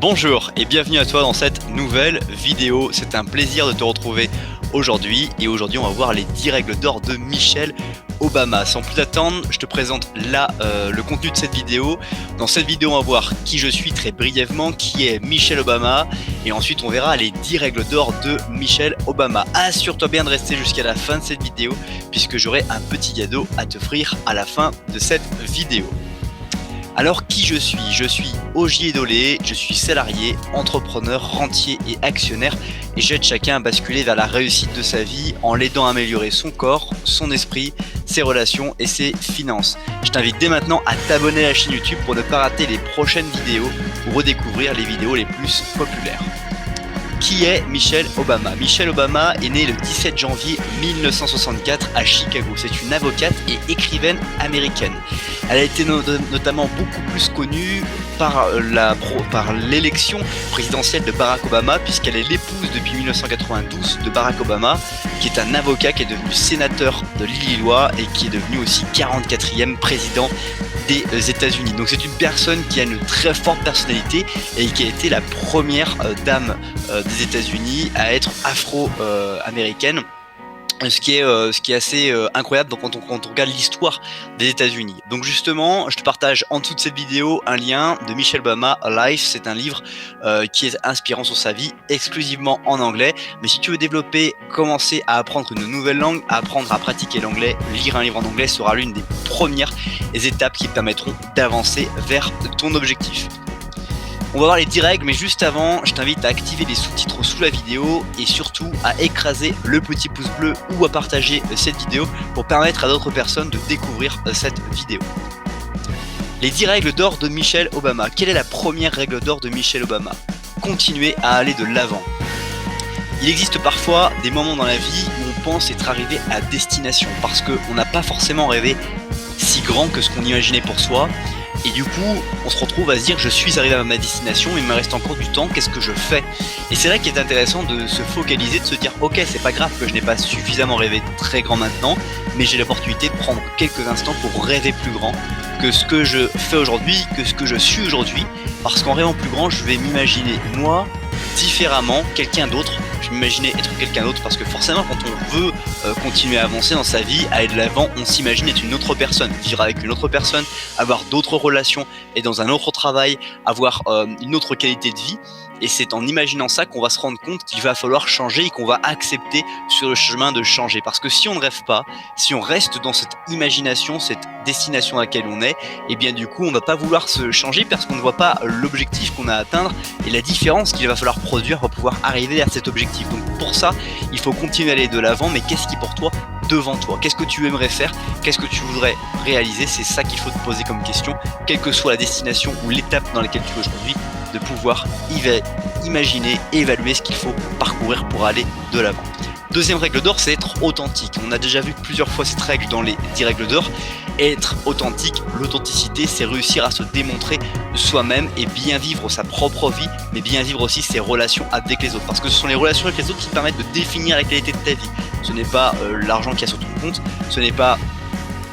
Bonjour et bienvenue à toi dans cette nouvelle vidéo. C'est un plaisir de te retrouver aujourd'hui et aujourd'hui on va voir les 10 règles d'or de Michelle Obama. Sans plus attendre, je te présente là le contenu de cette vidéo. Dans cette vidéo, on va voir qui je suis très brièvement, qui est Michelle Obama, et ensuite on verra les 10 règles d'or de Michelle Obama. Assure-toi bien de rester jusqu'à la fin de cette vidéo puisque j'aurai un petit cadeau à t'offrir à la fin de cette vidéo. Alors qui je suis? Je suis Ogier Dolé, je suis salarié, entrepreneur, rentier et actionnaire et j'aide chacun à basculer vers la réussite de sa vie en l'aidant à améliorer son corps, son esprit, ses relations et ses finances. Je t'invite dès maintenant à t'abonner à la chaîne YouTube pour ne pas rater les prochaines vidéos ou redécouvrir les vidéos les plus populaires. Qui est Michelle Obama? Michelle Obama est née le 17 janvier 1964 à Chicago. C'est une avocate et écrivaine américaine. Elle a été notamment beaucoup plus connue par l'élection présidentielle de Barack Obama, puisqu'elle est l'épouse depuis 1992 de Barack Obama, qui est un avocat qui est devenu sénateur de l'Illinois et qui est devenu aussi 44e président des États-Unis. Donc c'est une personne qui a une très forte personnalité et qui a été la première dame des États-Unis à être afro-américaine. Ce qui est assez incroyable quand on regarde l'histoire des États-Unis. Donc justement, je te partage en dessous de cette vidéo un lien de Michelle Obama, A Life. C'est un livre qui est inspirant sur sa vie, exclusivement en anglais. Mais si tu veux développer, commencer à apprendre une nouvelle langue, à apprendre à pratiquer l'anglais, lire un livre en anglais sera l'une des premières étapes qui te permettront d'avancer vers ton objectif. On va voir les 10 règles, mais juste avant, je t'invite à activer les sous-titres sous la vidéo et surtout à écraser le petit pouce bleu ou à partager cette vidéo pour permettre à d'autres personnes de découvrir cette vidéo. Les 10 règles d'or de Michelle Obama. Quelle est la première règle d'or de Michelle Obama? Continuer à aller de l'avant. Il existe parfois des moments dans la vie où on pense être arrivé à destination parce qu'on n'a pas forcément rêvé si grand que ce qu'on imaginait pour soi. Et du coup, on se retrouve à se dire je suis arrivé à ma destination, il me reste encore du temps, qu'est-ce que je fais? Et c'est là qu'il est intéressant de se focaliser, de se dire ok, c'est pas grave que je n'ai pas suffisamment rêvé très grand maintenant, mais j'ai l'opportunité de prendre quelques instants pour rêver plus grand que ce que je fais aujourd'hui, que ce que je suis aujourd'hui, parce qu'en rêvant plus grand, je vais m'imaginer moi différemment, quelqu'un d'autre. Je m'imaginais être quelqu'un d'autre parce que forcément quand on veut continuer à avancer dans sa vie, à aller de l'avant, on s'imagine être une autre personne, vivre avec une autre personne, avoir d'autres relations et dans un autre travail, avoir une autre qualité de vie. Et c'est en imaginant ça qu'on va se rendre compte qu'il va falloir changer et qu'on va accepter sur le chemin de changer. Parce que si on ne rêve pas, si on reste dans cette imagination, cette destination à laquelle on est, et bien du coup on va pas vouloir se changer parce qu'on ne voit pas l'objectif qu'on a à atteindre et la différence qu'il va falloir produire pour pouvoir arriver à cet objectif. Donc pour ça, il faut continuer à aller de l'avant, mais qu'est-ce qui pour toi devant toi? Qu'est-ce que tu aimerais faire? Qu'est-ce que tu voudrais réaliser? C'est ça qu'il faut te poser comme question, quelle que soit la destination ou l'étape dans laquelle tu es aujourd'hui, de pouvoir imaginer et évaluer ce qu'il faut parcourir pour aller de l'avant. Deuxième règle d'or, c'est être authentique. On a déjà vu plusieurs fois cette règle dans les 10 règles d'or. Être authentique, l'authenticité, c'est réussir à se démontrer soi-même et bien vivre sa propre vie, mais bien vivre aussi ses relations avec les autres. Parce que ce sont les relations avec les autres qui permettent de définir la qualité de ta vie. Ce n'est pas l'argent qu'il y a sur ton compte, ce n'est pas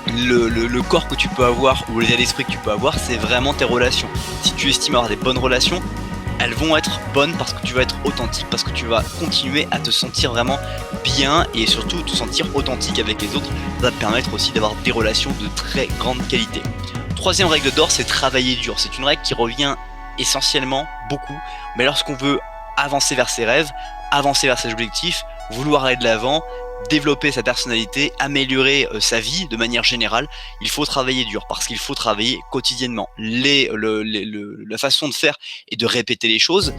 le corps que tu peux avoir ou l'état d'esprit que tu peux avoir, c'est vraiment tes relations. Si tu estimes avoir des bonnes relations, elles vont être bonnes parce que tu vas être authentique, parce que tu vas continuer à te sentir vraiment bien et surtout te sentir authentique avec les autres. Ça va te permettre aussi d'avoir des relations de très grande qualité. Troisième règle d'or, c'est travailler dur. C'est une règle qui revient essentiellement beaucoup, mais lorsqu'on veut avancer vers ses rêves, avancer vers ses objectifs, vouloir aller de l'avant, développer sa personnalité, améliorer sa vie de manière générale, il faut travailler dur parce qu'il faut travailler quotidiennement. La façon de faire est de répéter les choses.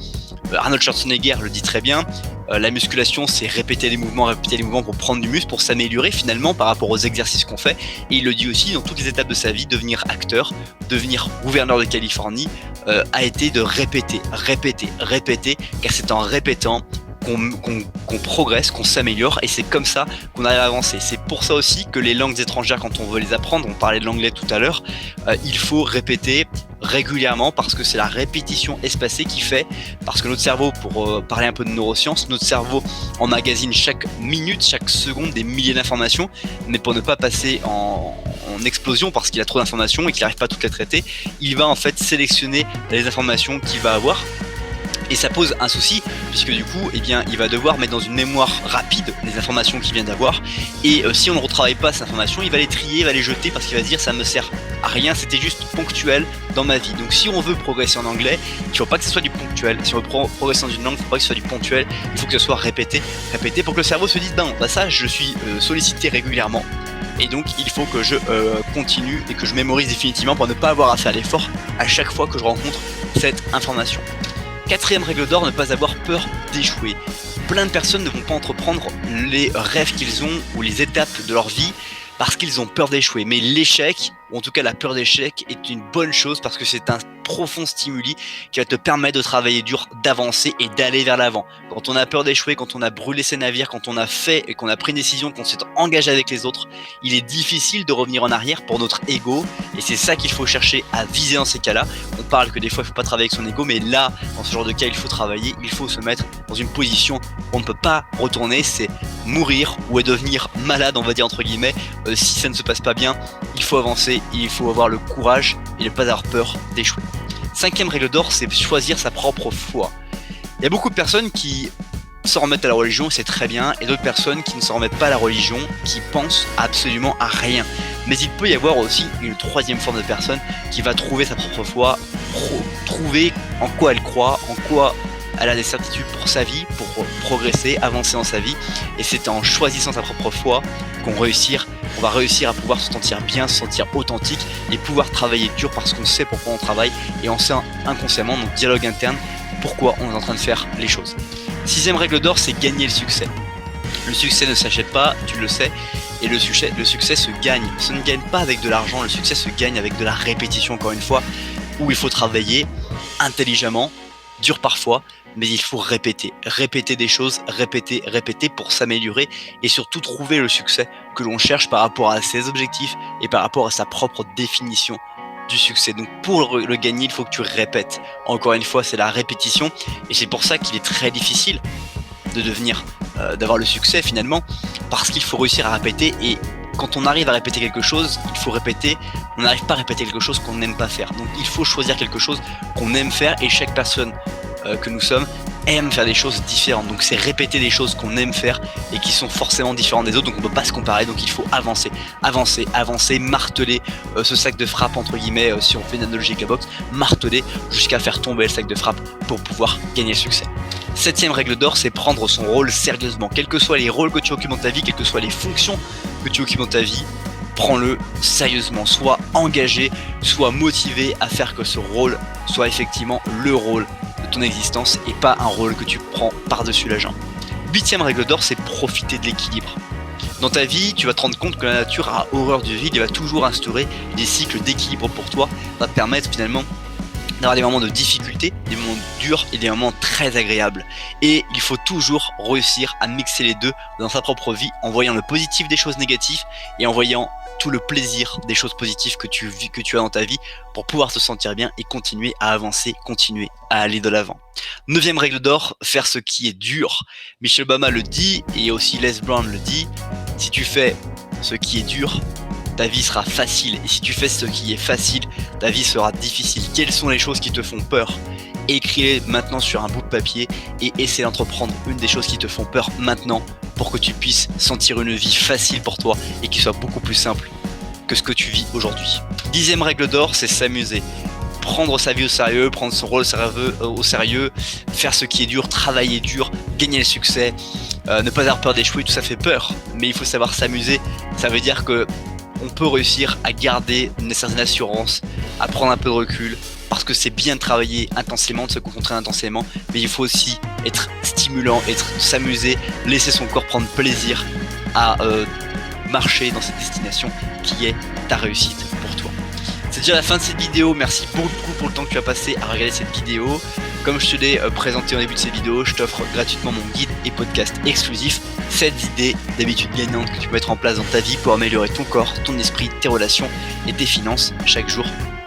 Arnold Schwarzenegger le dit très bien, la musculation c'est répéter les mouvements pour prendre du muscle, pour s'améliorer finalement par rapport aux exercices qu'on fait. Et il le dit aussi dans toutes les étapes de sa vie, devenir acteur, devenir gouverneur de Californie a été de répéter, car c'est en répétant qu'on progresse, qu'on s'améliore et c'est comme ça qu'on arrive à avancer. C'est pour ça aussi que les langues étrangères, quand on veut les apprendre, on parlait de l'anglais tout à l'heure, il faut répéter régulièrement parce que c'est la répétition espacée qui fait, parce que notre cerveau, pour parler un peu de neurosciences, notre cerveau emmagasine chaque minute, chaque seconde des milliers d'informations, mais pour ne pas passer en explosion parce qu'il a trop d'informations et qu'il n'arrive pas à toutes les traiter, il va en fait sélectionner les informations qu'il va avoir Et ça pose un souci, puisque du coup, eh bien, il va devoir mettre dans une mémoire rapide les informations qu'il vient d'avoir. Et si on ne retravaille pas ces informations, il va les trier, il va les jeter parce qu'il va se dire ça me sert à rien, c'était juste ponctuel dans ma vie. Donc si on veut progresser en anglais, il ne faut pas que ce soit du ponctuel. Si on veut progresser dans une langue, il ne faut pas que ce soit du ponctuel, il faut que ce soit répété pour que le cerveau se dise bah ça, je suis sollicité régulièrement. Et donc il faut que je continue et que je mémorise définitivement pour ne pas avoir à faire l'effort à chaque fois que je rencontre cette information. Quatrième règle d'or, ne pas avoir peur d'échouer. Plein de personnes ne vont pas entreprendre les rêves qu'ils ont ou les étapes de leur vie parce qu'ils ont peur d'échouer. Mais l'échec, ou en tout cas la peur d'échec, est une bonne chose parce que c'est un profond stimuli qui va te permettre de travailler dur, d'avancer et d'aller vers l'avant. Quand on a peur d'échouer, quand on a brûlé ses navires, quand on a fait et qu'on a pris une décision, qu'on s'est engagé avec les autres, il est difficile de revenir en arrière pour notre ego et c'est ça qu'il faut chercher à viser dans ces cas-là. On parle que des fois il ne faut pas travailler avec son ego, mais là, dans ce genre de cas, il faut travailler, il faut se mettre dans une position où on ne peut pas retourner, c'est mourir ou devenir malade, on va dire entre guillemets. Si ça ne se passe pas bien, il faut avancer, il faut avoir le courage et ne pas avoir peur d'échouer. Cinquième règle d'or, c'est choisir sa propre foi. Il y a beaucoup de personnes qui s'en remettent à la religion, c'est très bien, et d'autres personnes qui ne s'en remettent pas à la religion, qui pensent absolument à rien. Mais il peut y avoir aussi une troisième forme de personne qui va trouver sa propre foi, trouver en quoi elle croit, en quoi elle a des certitudes pour sa vie, pour progresser, avancer dans sa vie. Et c'est en choisissant sa propre foi qu'on va réussir à pouvoir se sentir bien, se sentir authentique et pouvoir travailler dur parce qu'on sait pourquoi on travaille et on sait inconsciemment, donc dialogue interne, pourquoi on est en train de faire les choses. Sixième règle d'or, c'est gagner le succès. Le succès ne s'achète pas, tu le sais, et le succès se gagne. Ça ne gagne pas avec de l'argent, le succès se gagne avec de la répétition, encore une fois, où il faut travailler intelligemment, dur parfois, mais il faut répéter des choses, répéter pour s'améliorer et surtout trouver le succès que l'on cherche par rapport à ses objectifs et par rapport à sa propre définition du succès. Donc pour le gagner, il faut que tu répètes. Encore une fois, c'est la répétition et c'est pour ça qu'il est très difficile de d'avoir le succès finalement, parce qu'il faut réussir à répéter et quand on arrive à répéter quelque chose, il faut répéter, on n'arrive pas à répéter quelque chose qu'on n'aime pas faire. Donc il faut choisir quelque chose qu'on aime faire et chaque personne que nous sommes aime faire des choses différentes. Donc c'est répéter des choses qu'on aime faire et qui sont forcément différentes des autres, donc on ne peut pas se comparer, donc il faut avancer, marteler ce sac de frappe entre guillemets, si on fait une analogie avec la boxe, marteler jusqu'à faire tomber le sac de frappe pour pouvoir gagner le succès. Septième règle d'or, c'est prendre son rôle sérieusement. Quels que soient les rôles que tu occupes dans ta vie, quelles que soient les fonctions que tu occupes dans ta vie, prends-le sérieusement. Sois engagé, sois motivé à faire que ce rôle soit effectivement le rôle de ton existence et pas un rôle que tu prends par-dessus la jambe. Huitième règle d'or, c'est profiter de l'équilibre. Dans ta vie, tu vas te rendre compte que la nature a horreur du vide et va toujours instaurer des cycles d'équilibre pour toi, va te permettre finalement d'avoir des moments de difficulté, des moments durs et des moments très agréables. Et il faut toujours réussir à mixer les deux dans sa propre vie en voyant le positif des choses négatives et en voyant tout le plaisir des choses positives que tu as dans ta vie pour pouvoir te sentir bien et continuer à avancer, continuer à aller de l'avant. Neuvième règle d'or, faire ce qui est dur. Michelle Obama le dit et aussi Les Brown le dit, si tu fais ce qui est dur, ta vie sera facile. Et si tu fais ce qui est facile, ta vie sera difficile. Quelles sont les choses qui te font peur ? Écris-les maintenant sur un bout de papier et essaie d'entreprendre une des choses qui te font peur maintenant pour que tu puisses sentir une vie facile pour toi et qui soit beaucoup plus simple que ce que tu vis aujourd'hui. Dixième règle d'or, c'est s'amuser. Prendre sa vie au sérieux, prendre son rôle au sérieux, faire ce qui est dur, travailler dur, gagner le succès, ne pas avoir peur d'échouer, tout ça fait peur. Mais il faut savoir s'amuser, ça veut dire que on peut réussir à garder une certaine assurance, à prendre un peu de recul, parce que c'est bien de travailler intensément, de se concentrer intensément, mais il faut aussi être stimulant, s'amuser, laisser son corps prendre plaisir à marcher dans cette destination qui est ta réussite pour toi. C'est déjà la fin de cette vidéo, merci beaucoup pour le temps que tu as passé à regarder cette vidéo. Comme je te l'ai présenté au début de cette vidéo, je t'offre gratuitement mon guide et podcast exclusif, 7 idées d'habitudes gagnantes que tu peux mettre en place dans ta vie pour améliorer ton corps, ton esprit, tes relations et tes finances chaque jour.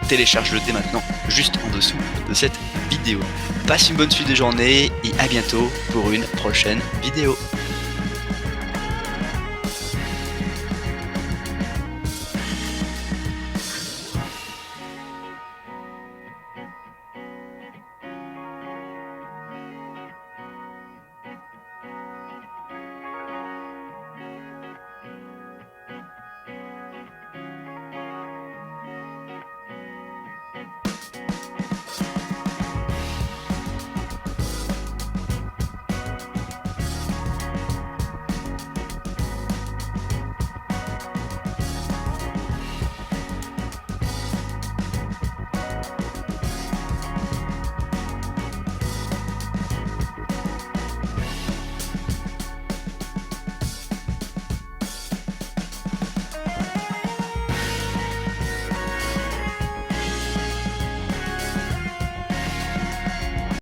Télécharge-le dès maintenant, juste en dessous de cette vidéo. Passe une bonne suite de journée et à bientôt pour une prochaine vidéo.